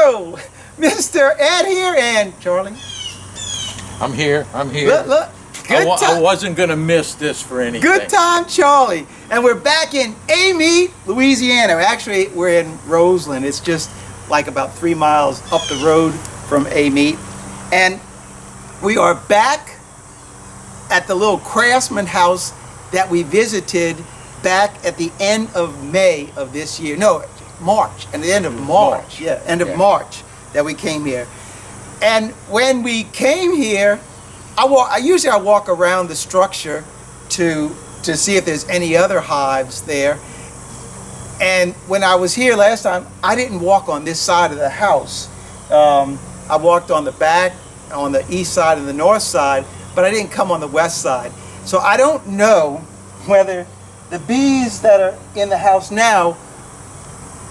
Hello, Mr. Ed here and Charlie. I'm here. Look. I wasn't going to miss this for anything. Good time, Charlie. And we're back in Amite, Louisiana. Actually, we're in Roseland. It's just like about 3 miles up the road from Amite. And we are back at the little craftsman house that we visited back at the end of May of this year. No, March. At the end of March. Yeah, end of March that we came here. And when we came here, I usually walk around the structure to see if there's any other hives there. And when I was here last time, I didn't walk on this side of the house. I walked on the back, on the east side and the north side, but I didn't come on the west side. So I don't know whether the bees that are in the house now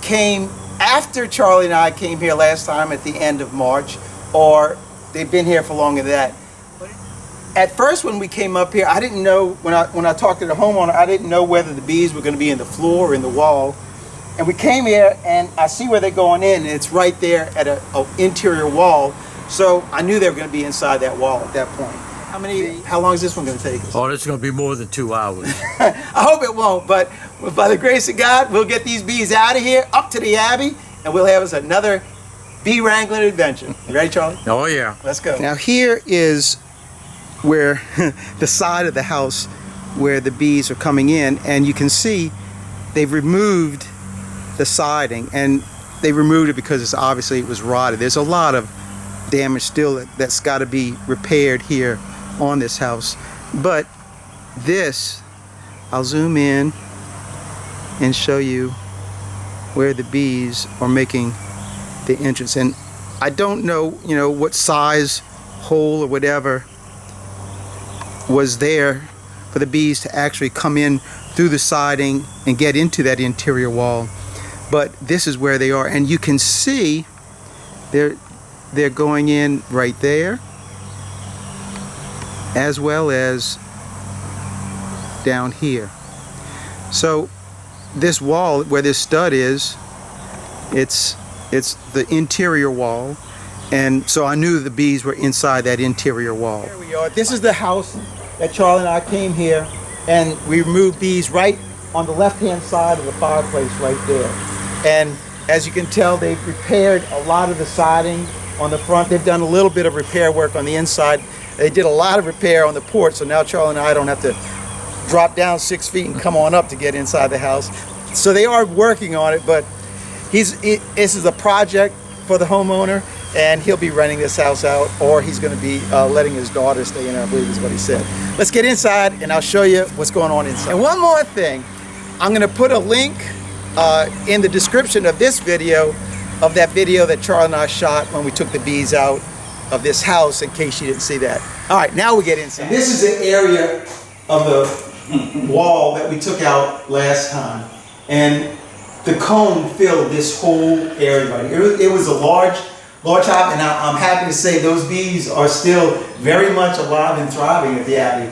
came after Charlie and I came here last time at the end of March, or they've been here for longer than that. At first, when we came up here, I didn't know, when I talked to the homeowner, I didn't know whether the bees were going to be in the floor or in the wall. And we came here, and I see where they're going in, and it's right there at an interior wall. So I knew they were going to be inside that wall at that point. How long is this one going to take us? Oh, it's going to be more than 2 hours. I hope it won't, but by the grace of God, we'll get these bees out of here, up to the Abbey, and we'll have us another bee wrangling adventure. You ready, Charlie? Oh, yeah. Let's go. Now here is where the side of the house where the bees are coming in, and you can see they've removed the siding, and they removed it because obviously it was rotted. There's a lot of damage still that's got to be repaired here on this house. But this, I'll zoom in and show you where the bees are making the entrance. And I don't know, what size hole or whatever was there for the bees to actually come in through the siding and get into that interior wall, but this is where they are, and you can see they're going in right there, as well as down here. So this wall where this stud is, it's the interior wall, and so I knew the bees were inside that interior wall. Here we are. This is the house that Charlie and I came here, and we removed bees right on the left-hand side of the fireplace right there. And as you can tell, they've repaired a lot of the siding on the front. They've done a little bit of repair work on the inside. They did a lot of repair on the porch, so now Charlie and I don't have to drop down 6 feet and come on up to get inside the house. So they are working on it, but this is a project for the homeowner, and he'll be renting this house out, or he's going to be letting his daughter stay in, I believe is what he said. Let's get inside, and I'll show you what's going on inside. And one more thing, I'm going to put a link in the description of this video, of that video that Charlie and I shot when we took the bees out of this house, in case you didn't see that. All right, now we get inside. And this is the area of the wall that we took out last time, and the comb filled this whole area right here. It was a large hive, and I'm happy to say those bees are still very much alive and thriving at the Abbey.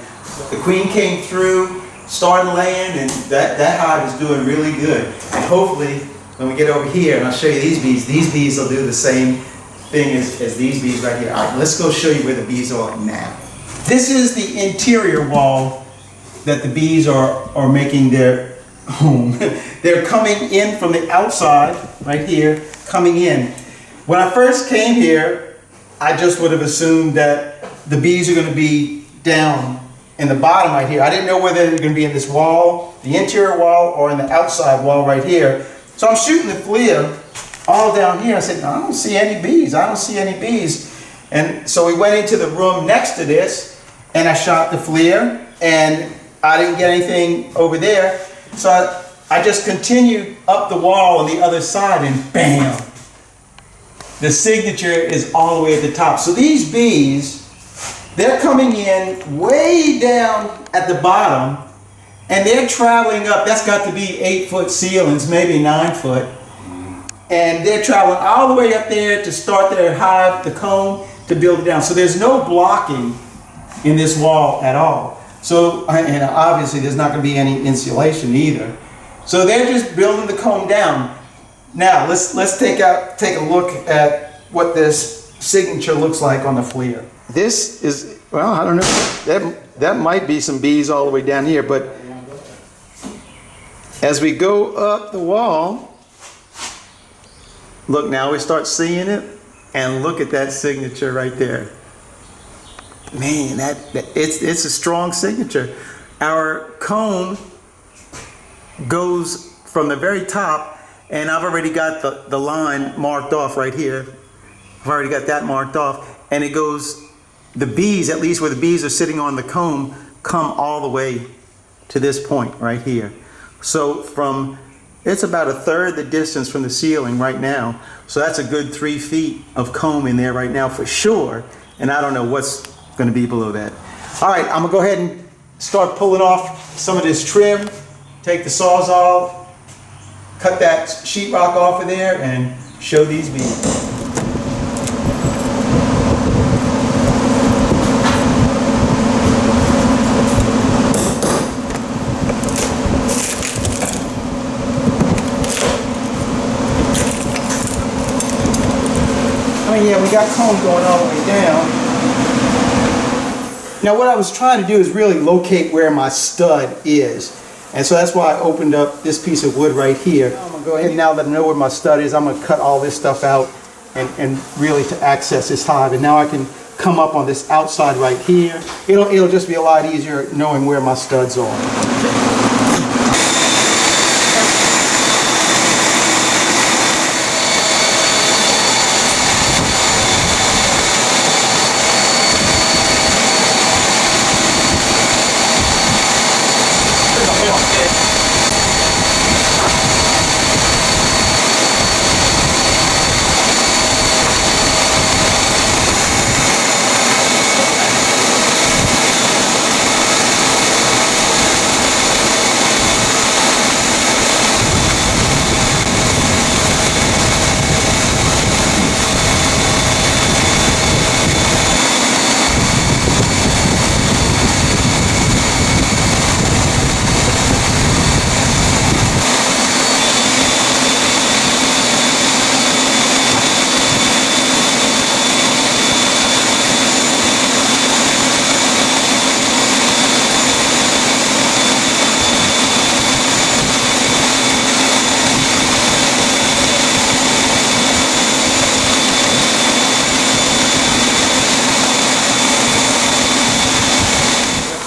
The queen came through, started laying, and that hive is doing really good. And hopefully, when we get over here, and I'll show you these bees will do the same thing as these bees right here. All right, let's go show you where the bees are now. This is the interior wall that the bees are making their home. They're coming in from the outside, right here, coming in. When I first came here, I just would have assumed that the bees are going to be down in the bottom right here. I didn't know whether they're going to be in this wall, the interior wall, or in the outside wall right here. So I'm shooting the FLIR all down here. I said, no, I don't see any bees. I don't see any bees. And so we went into the room next to this, and I shot the FLIR, and I didn't get anything over there. So I just continued up the wall on the other side, and bam! The signature is all the way at the top. So these bees, they're coming in way down at the bottom, and they're traveling up. That's got to be 8-foot ceilings, maybe 9 foot. And they're traveling all the way up there to start their hive, the comb, to build it down. So there's no blocking in this wall at all. So, and obviously there's not going to be any insulation either. So they're just building the comb down. Now let's take a look at what this signature looks like on the FLIR. This is, well, I don't know, that might be some bees all the way down here, but as we go up the wall, look, now we start seeing it, and look at that signature right there. Man, it's a strong signature. Our comb goes from the very top, and I've already got the line marked off right here. I've already got that marked off, and it goes, the bees, at least where the bees are sitting on the comb, come all the way to this point right here. So it's about a third the distance from the ceiling right now. So that's a good 3 feet of comb in there right now for sure. And I don't know what's going to be below that. All right, I'm going to go ahead and start pulling off some of this trim. Take the Sawzall, cut that sheetrock off of there, and show these bees. Yeah, we got comb going all the way down. Now what I was trying to do is really locate where my stud is. And so that's why I opened up this piece of wood right here. I'm going to go ahead, now that I know where my stud is, I'm going to cut all this stuff out and really to access this hive. And now I can come up on this outside right here. It'll just be a lot easier knowing where my studs are.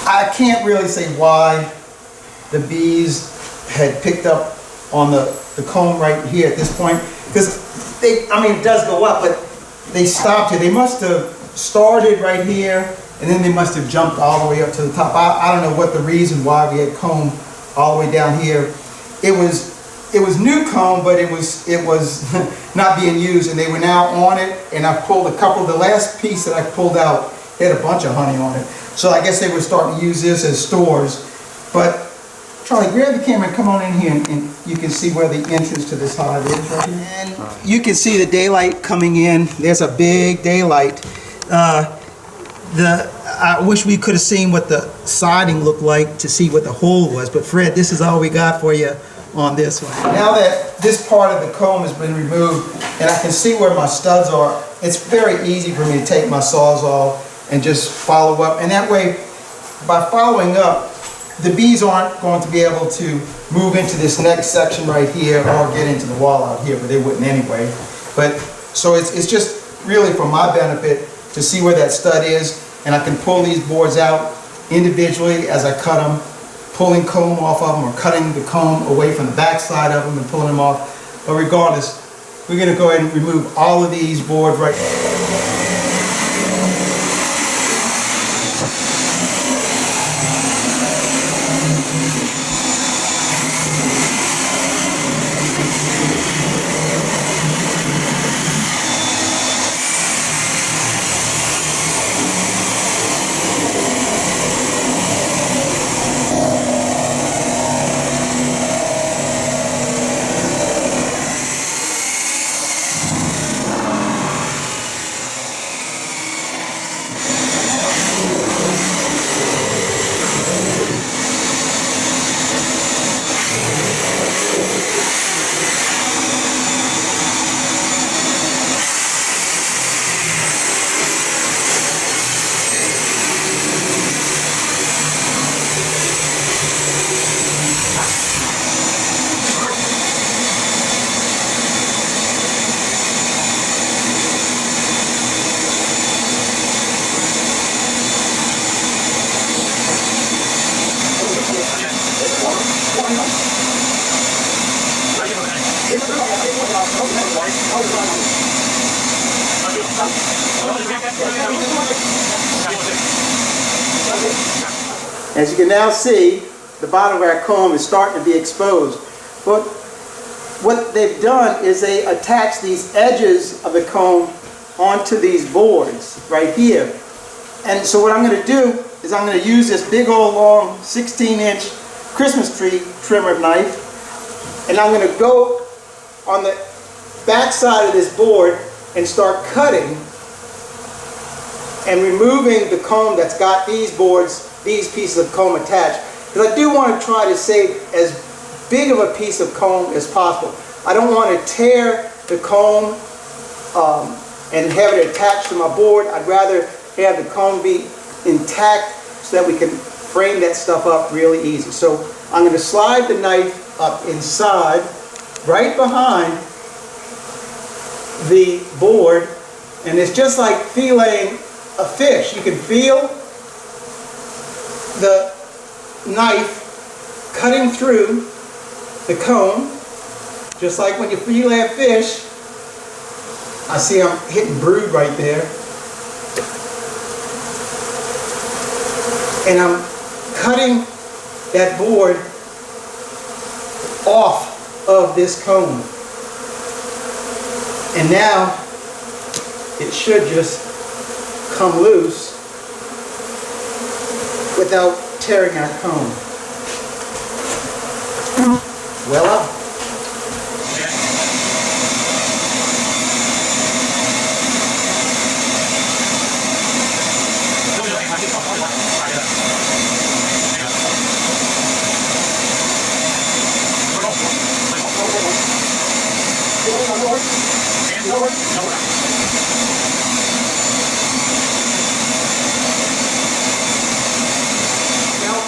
I can't really say why the bees had picked up on the comb right here at this point, because it does go up, but they stopped here. They must have started right here, and then they must have jumped all the way up to the top. I don't know what the reason why we had comb all the way down here. It was new comb, but it was not being used, and they were now on it, and I pulled a couple. The last piece that I pulled out had a bunch of honey on it. So I guess they were starting to use this as stores. But Charlie, grab the camera and come on in here, and you can see where the entrance to this hive is right here. And you can see the daylight coming in. There's a big daylight. I wish we could have seen what the siding looked like to see what the hole was. But Fred, this is all we got for you on this one. Now that this part of the comb has been removed and I can see where my studs are, it's very easy for me to take my Sawzall and just follow up. And that way, by following up, the bees aren't going to be able to move into this next section right here or get into the wall out here, but they wouldn't anyway. But so it's just really for my benefit to see where that stud is, and I can pull these boards out individually as I cut them, pulling comb off of them or cutting the comb away from the back side of them and pulling them off. But regardless, we're going to go ahead and remove all of these boards right now. As you can now see, the bottom of our comb is starting to be exposed. But what they've done is they attach these edges of the comb onto these boards right here. And so what I'm going to do is I'm going to use this big old long 16-inch Christmas tree trimmer knife, and I'm going to go on the back side of this board and start cutting and removing the comb that's got these boards, these pieces of comb attached. Because I do want to try to save as big of a piece of comb as possible. I don't want to tear the comb and have it attached to my board. I'd rather have the comb be intact so that we can frame that stuff up really easy. So I'm going to slide the knife up inside, right behind the board, and it's just like filleting a fish. You can feel the knife cutting through the comb, just like when you fillet a fish. I see I'm hitting brood right there. And I'm cutting that board off of this comb. And now it should just come loose without tearing our comb. Voila.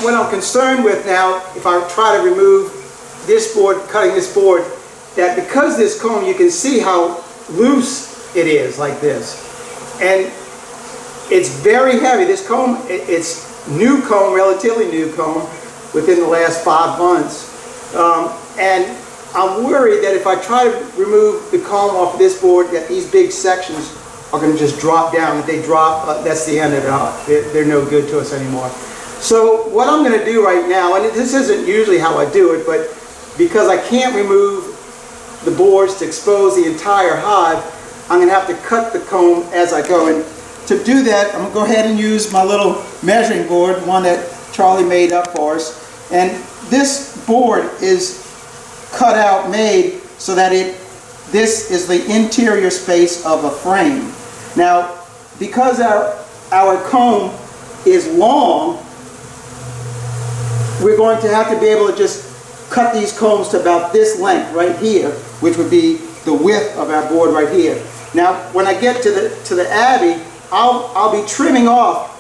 What I'm concerned with now, if I try to remove this board, cutting this board, that because this comb, you can see how loose it is, like this. And it's very heavy. This comb, it's new comb, relatively new comb, within the last 5 months. And I'm worried that if I try to remove the comb off of this board, that these big sections are going to just drop down. If they drop, that's the end of it. They're no good to us anymore. So what I'm going to do right now, and this isn't usually how I do it, but because I can't remove the boards to expose the entire hive, I'm going to have to cut the comb as I go. And to do that, I'm going to go ahead and use my little measuring board, one that Charlie made up for us. And this board is cut out, made so that this is the interior space of a frame. Now, because our comb is long, we're going to have to be able to just cut these combs to about this length right here, which would be the width of our board right here. Now, when I get to the Abbey, I'll be trimming off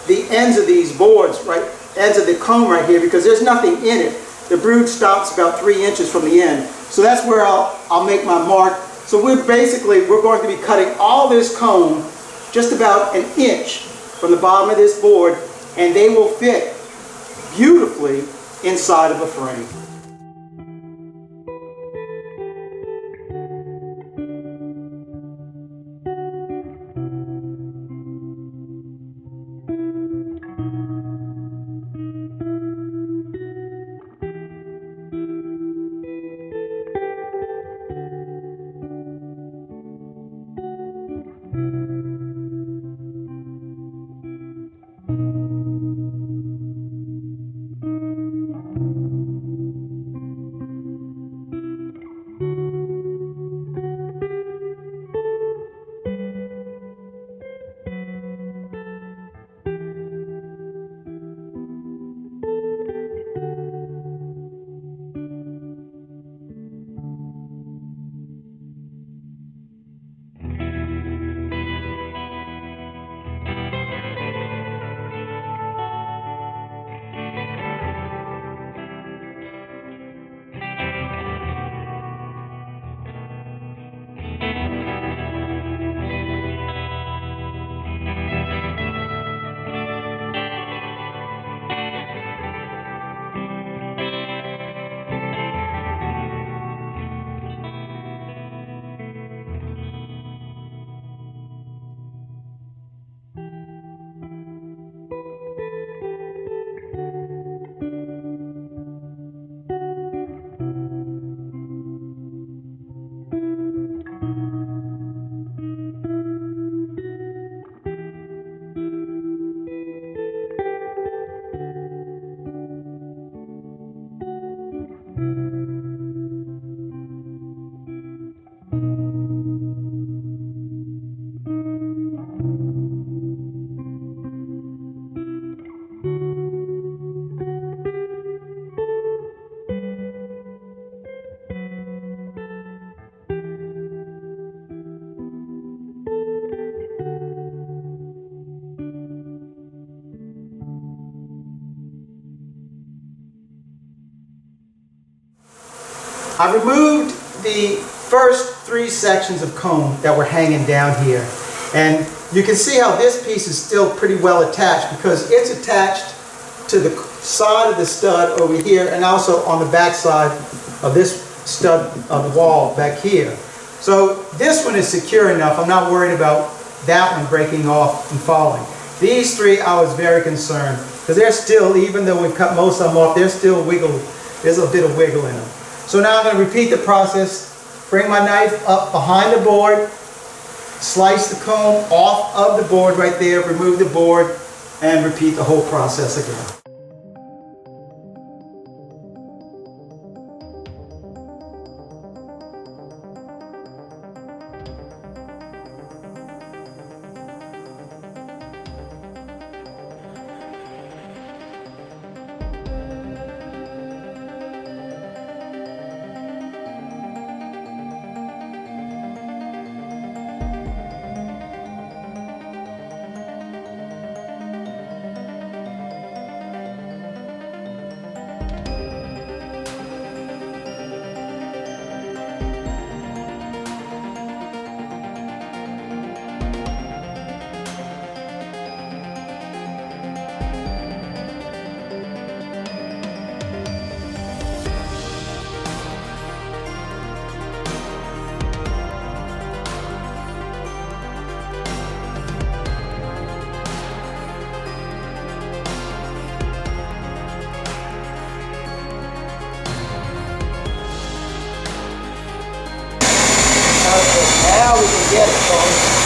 the ends of these boards, right, ends of the comb right here, because there's nothing in it. The brood stops about 3 inches from the end. So that's where I'll make my mark. So we're going to be cutting all this comb just about 1 inch from the bottom of this board, and they will fit beautifully inside of a frame. I removed the first 3 sections of comb that were hanging down here. And you can see how this piece is still pretty well attached because it's attached to the side of the stud over here and also on the back side of this stud of the wall back here. So this one is secure enough. I'm not worried about that one breaking off and falling. These 3 I was very concerned because they're still, even though we've cut most of them off, they're still wiggle. There's a bit of wiggle in them. So now I'm going to repeat the process. Bring my knife up behind the board, slice the comb off of the board right there, remove the board, and repeat the whole process again. Now we can get it going.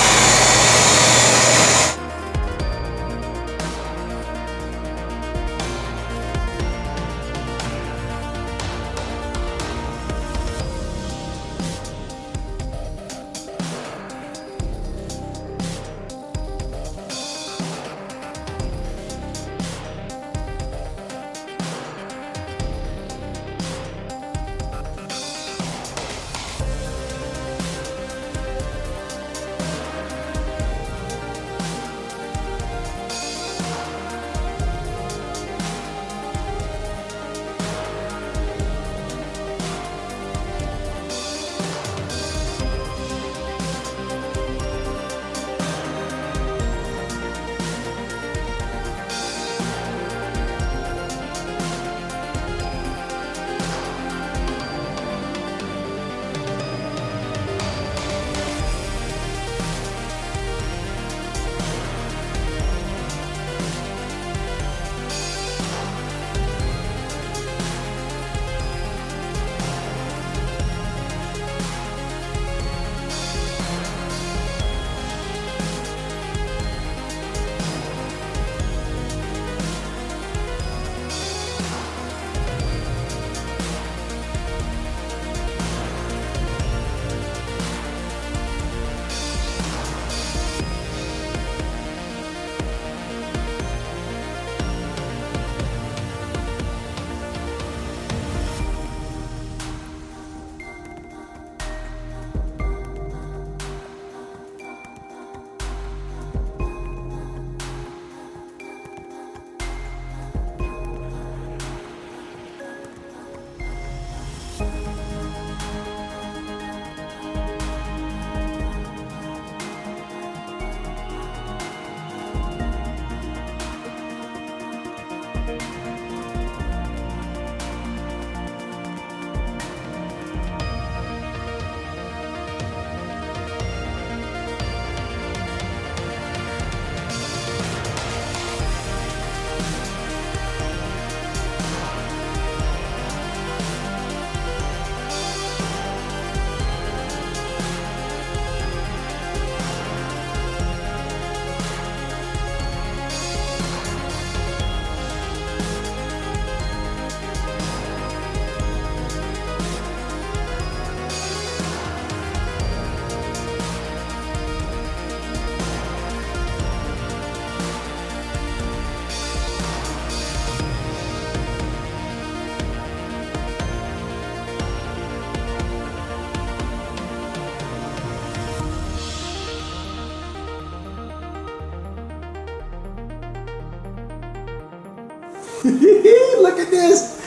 Look at this.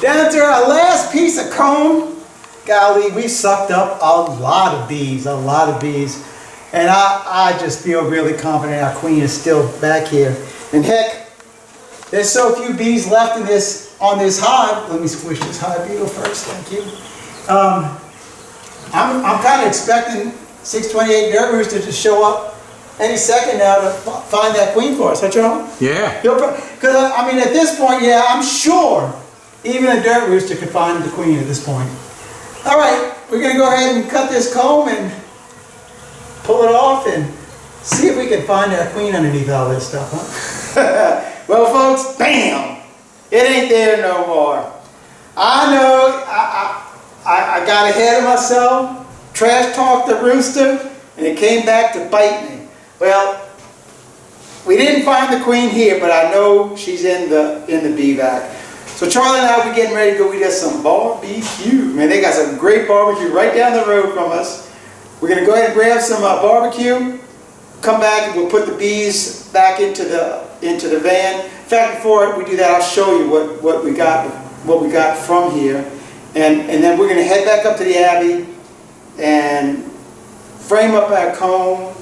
Down to our last piece of comb. golly, we sucked up a lot of bees, And I just feel really confident our queen is still back here. And heck, there's so few bees left in on this hive. Let me squish this hive beetle first, thank you. I'm kind of expecting 628 dirt rooster to show up any second now to find that queen for us, huh, Charlie? Yeah. Because I mean, at this point, yeah, I'm sure even a dirt rooster could find the queen at this point. All right, we're going to go ahead and cut this comb and pull it off and see if we can find our queen underneath all this stuff, huh? Well, folks, bam! It ain't there no more. I know I got ahead of myself, trash talked the rooster, and it came back to bite me. Well, we didn't find the queen here, but I know she's in the bee vac. So Charlie and I will be getting ready to go eat us some barbecue. Man, they got some great barbecue right down the road from us. We're going to go ahead and grab some barbecue, come back and we'll put the bees back into the van. In fact, before we do that, I'll show you what we got from here. And then we're going to head back up to the Abbey and frame up our comb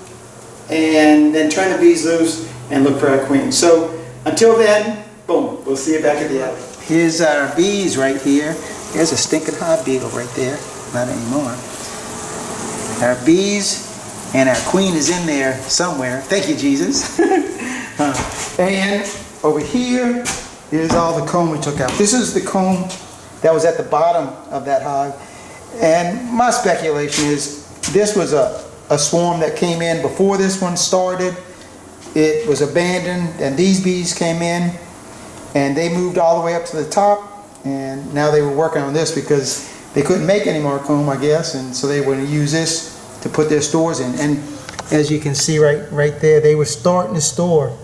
and then turn the bees loose and look for our queen. So until then, boom, we'll see you back at the Abbey. Here's our bees right here. There's a stinking hive beetle right there. Not anymore. Our bees and our queen is in there somewhere. Thank you, Jesus. And over here is all the comb we took out. This is the comb that was at the bottom of that hive. And my speculation is this was a swarm that came in before this one started. It was abandoned and these bees came in and they moved all the way up to the top, and now they were working on this because they couldn't make any more comb, I guess, and so they were going to use this to put their stores in. And as you can see right there, they were starting to store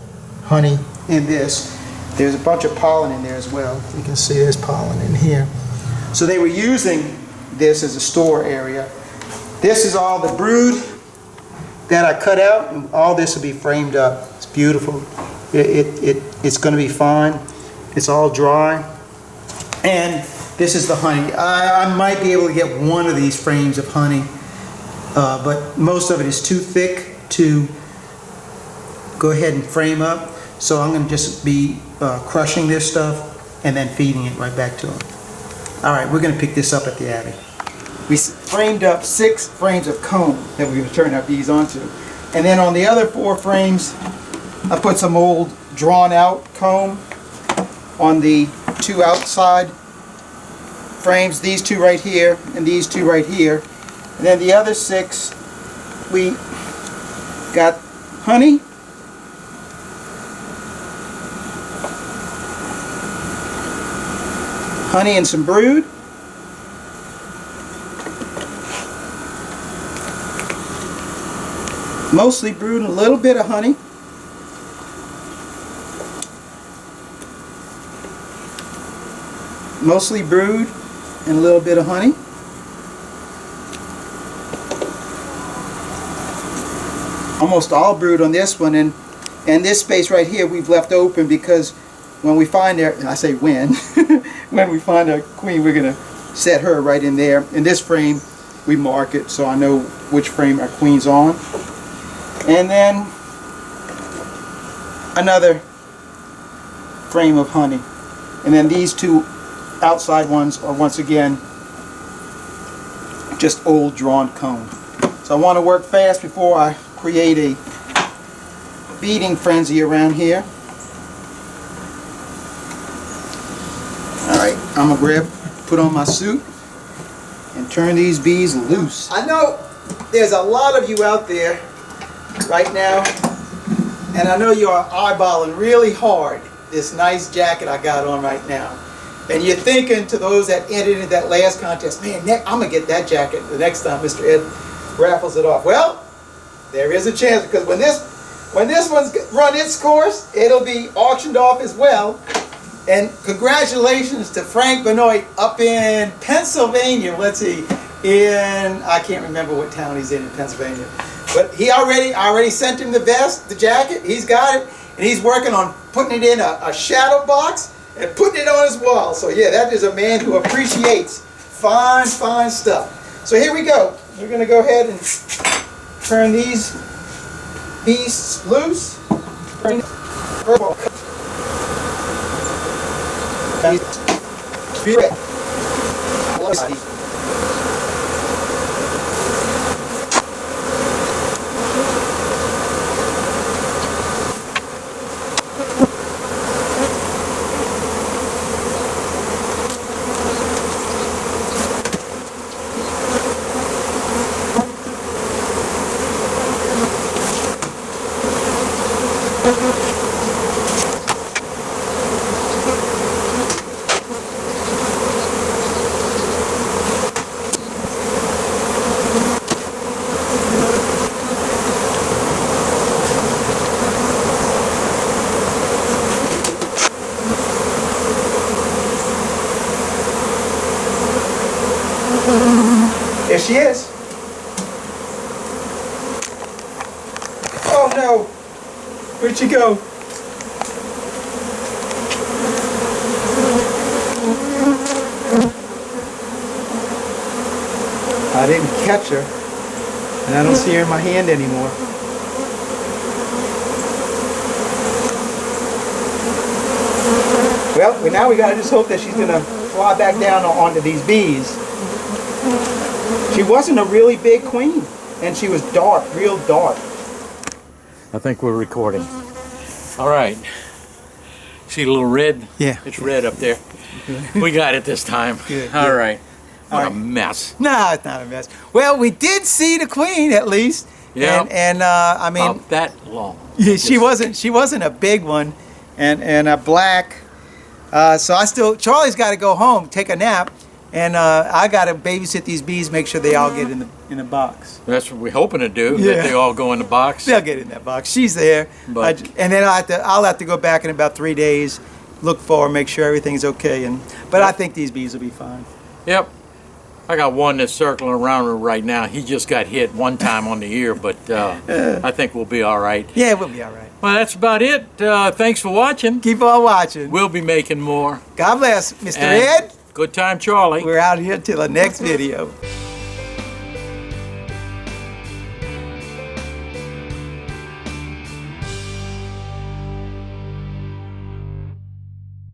honey in this. There's a bunch of pollen in there as well. You can see there's pollen in here. So they were using this as a store area. This is all the brood that I cut out, and all this will be framed up. It's beautiful. It's going to be fine. It's all dry. And this is the honey. I might be able to get one of these frames of honey, but most of it is too thick to go ahead and frame up. So I'm going to just be crushing this stuff and then feeding it right back to them. All right, we're going to pick this up at the Abbey. We framed up 6 frames of comb that we're going to turn our bees onto. And then on the other 4 frames, I put some old drawn out comb on the 2 outside frames, these 2 right here and these 2 right here. And then the other 6, we got honey, and some brood. Mostly brood and a little bit of honey. Mostly brood and a little bit of honey. Almost all brood on this one, and this space right here we've left open because when we find our, and I say when, when we find our queen, we're going to set her right in there. In this frame, we mark it so I know which frame our queen's on. And then another frame of honey. And then these 2 outside ones are once again just old drawn comb. So I want to work fast before I create a beating frenzy around here. Alright, I'm going to put on my suit and turn these bees loose. I know there's a lot of you out there right now, and I know you are eyeballing really hard this nice jacket I got on right now. And you're thinking, to those that entered in that last contest, man, I'm going to get that jacket the next time Mr. Ed raffles it off. Well, there is a chance, because when this one's run its course, it'll be auctioned off as well. And congratulations to Frank Benoit up in Pennsylvania. Let's see, I can't remember what town he's in Pennsylvania. But I already sent him the vest, the jacket. He's got it, and he's working on putting it in a shadow box and putting it on his wall. So yeah, that is a man who appreciates Fine, fine stuff. So here we go. We're going to go ahead and turn these beasts loose. There she is. Oh no! Where'd she go? I didn't catch her, and I don't see her in my hand anymore. Well, now we gotta just hope that she's gonna fly back down onto these bees. She wasn't a really big queen, and she was dark, real dark. I think we're recording. All right. See a little red? Yeah. It's red up there. We got it this time. Good, All good. right. What All a right. mess. No, it's not a mess. Well, we did see the queen at least. Yeah. And I mean, About that long. yeah, she wasn't a big one, and a black. So Charlie's got to go home, take a nap, and I got to babysit these bees, make sure they all get in the box. That's what we're hoping to do, Yeah. that they all go in the box. They'll get in that box. She's there, But- and then I'll have to go back in about 3 days, look for her, make sure everything's okay. But I think these bees will be fine. Yep. I got one that's circling around her right now. He just got hit one time on the ear, but I think we'll be all right. Yeah, we'll be all right. Well, that's about it. Thanks for watching. Keep on watching. We'll be making more. God bless, Mr. And Ed. Good time, Charlie. We're out here till the next video.